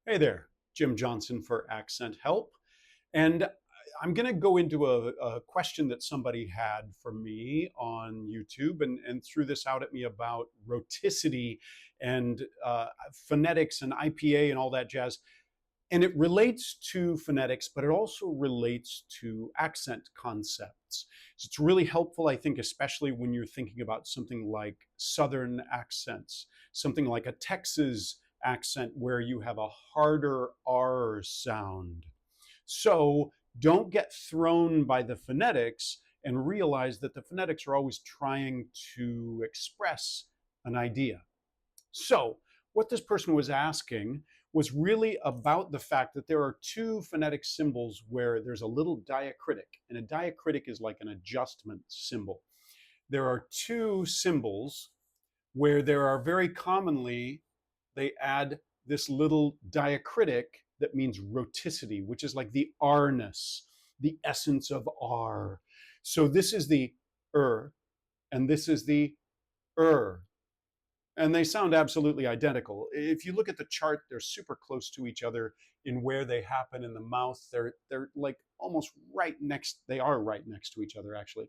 Hey there, Jim Johnson for Accent Help. And I'm going to go into a question that somebody had for me on YouTube and threw this out at me about rhoticity and phonetics and IPA and all that jazz. And it relates to phonetics, but it also relates to accent concepts. So it's really helpful, I think, especially when you're thinking about something like Southern accents, something like a Texas accent where you have a harder R sound. So don't get thrown by the phonetics and realize that the phonetics are always trying to express an idea. So what this person was asking was really about the fact that there are two phonetic symbols where there's a little diacritic, and a diacritic is like an adjustment symbol. There are two symbols where there are very commonly, they add this little diacritic that means rhoticity, which is like the R-ness, the essence of R. So this is the and this is the er, and they sound absolutely identical. If you look at the chart, they're super close to each other in where they happen in the mouth. They're like almost right next. They are right next to each other actually,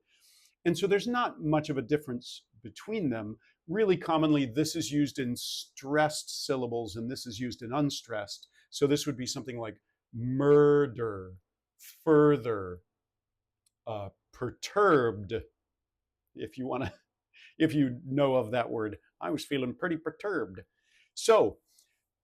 and so there's not much of a difference between them. Really commonly, this is used in stressed syllables and this is used in unstressed. So this would be something like murder, further, perturbed, if you want to, if you know of that word. I was feeling pretty perturbed. So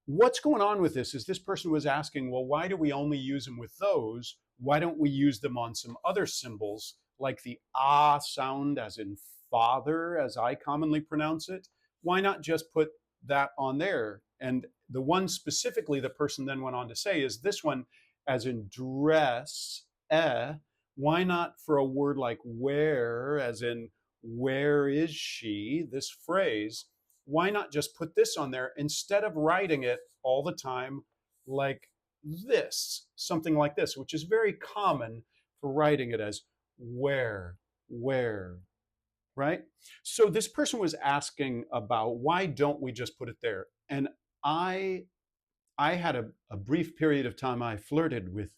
what's going on with this is this person was asking, well, why do we only use them with those? Why don't we use them on some other symbols like the ah sound, as in father, as I commonly pronounce it? Why not just put that on there? And the one specifically the person then went on to say is this one, as in dress, eh. Why not for a word like where, as in where is she, this phrase, why not just put this on there instead of writing it all the time like this, something like this, which is very common for writing it as where, right? So this person was asking about why don't we just put it there? And I I had a brief period of time I flirted with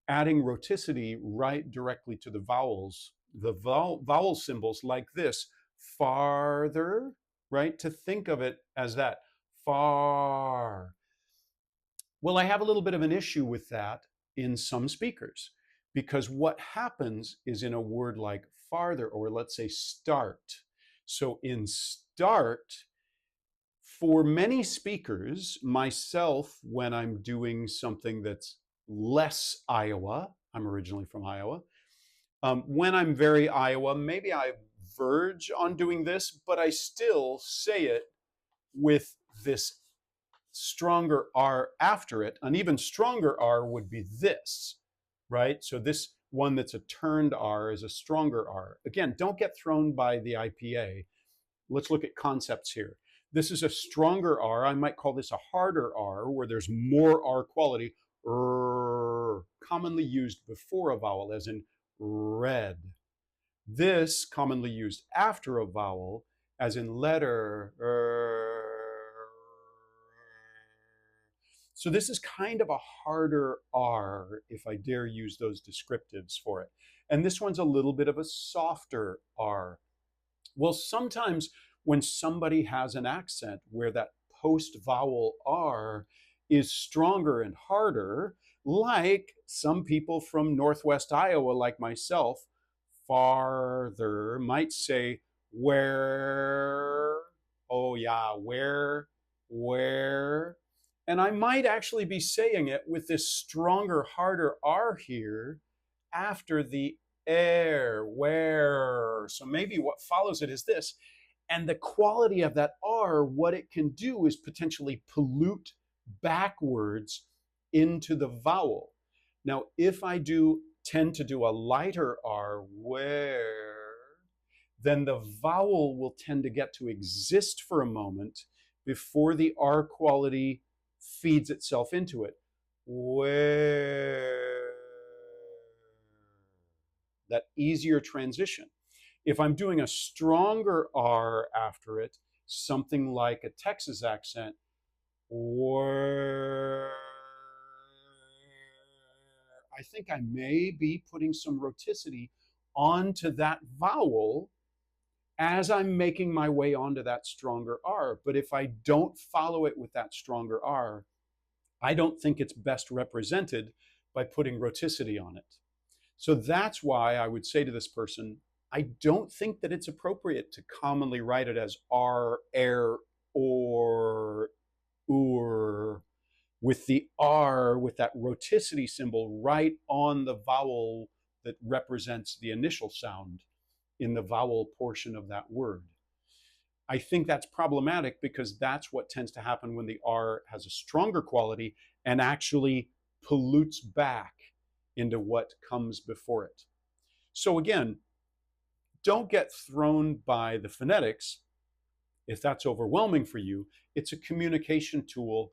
adding rhoticity right directly to the vowels, the vowel symbols like this, farther, right? To think of it as that, far. Well, I have a little bit of an issue with that in some speakers because what happens is in a word like farther, or let's say start. So in start, for many speakers, myself, when I'm doing something that's less Iowa, I'm originally from Iowa, when I'm very Iowa, maybe I verge on doing this, but I still say it with this stronger R after it. An even stronger R would be this, right? So this one that's a turned R is a stronger R. Again, don't get thrown by the IPA. Let's look at concepts here. This is a stronger R. I might call this a harder R, where there's more R quality, commonly used before a vowel, as in red. This commonly used after a vowel, as in letter. So this is kind of a harder R, if I dare use those descriptives for it. And this one's a little bit of a softer R. Well, sometimes when somebody has an accent where that post-vowel R is stronger and harder, like some people from Northwest Iowa, like myself, farther, might say where, oh yeah, where. And I might actually be saying it with this stronger, harder R here after the air, where. So maybe what follows it is this. And the quality of that R, what it can do is potentially pollute backwards into the vowel. Now, if I tend to do a lighter R, where, then the vowel will tend to get to exist for a moment before the R quality feeds itself into it. Where. That easier transition. If I'm doing a stronger R after it, something like a Texas accent, where, I think I may be putting some rhoticity onto that vowel as I'm making my way onto that stronger R. But if I don't follow it with that stronger R, I don't think it's best represented by putting rhoticity on it. So that's why I would say to this person, I don't think that it's appropriate to commonly write it as R, air, or with the R, with that rhoticity symbol right on the vowel that represents the initial sound in the vowel portion of that word. I think that's problematic because that's what tends to happen when the R has a stronger quality and actually pollutes back into what comes before it. So again, don't get thrown by the phonetics if that's overwhelming for you. It's a communication tool.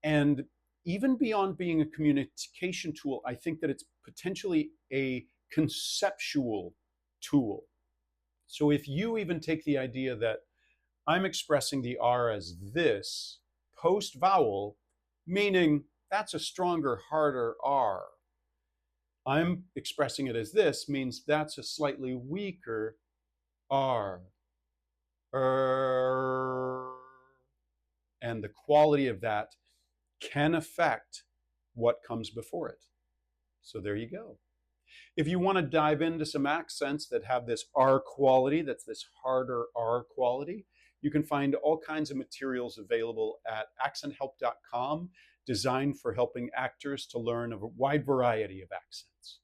And even beyond being a communication tool, I think that it's potentially a conceptual tool. So if you even take the idea that I'm expressing the R as this post vowel, meaning that's a stronger, harder R. I'm expressing it as this means that's a slightly weaker R. And the quality of that can affect what comes before it. So there you go. If you want to dive into some accents that have this R quality, that's this harder R quality, you can find all kinds of materials available at accenthelp.com, designed for helping actors to learn a wide variety of accents.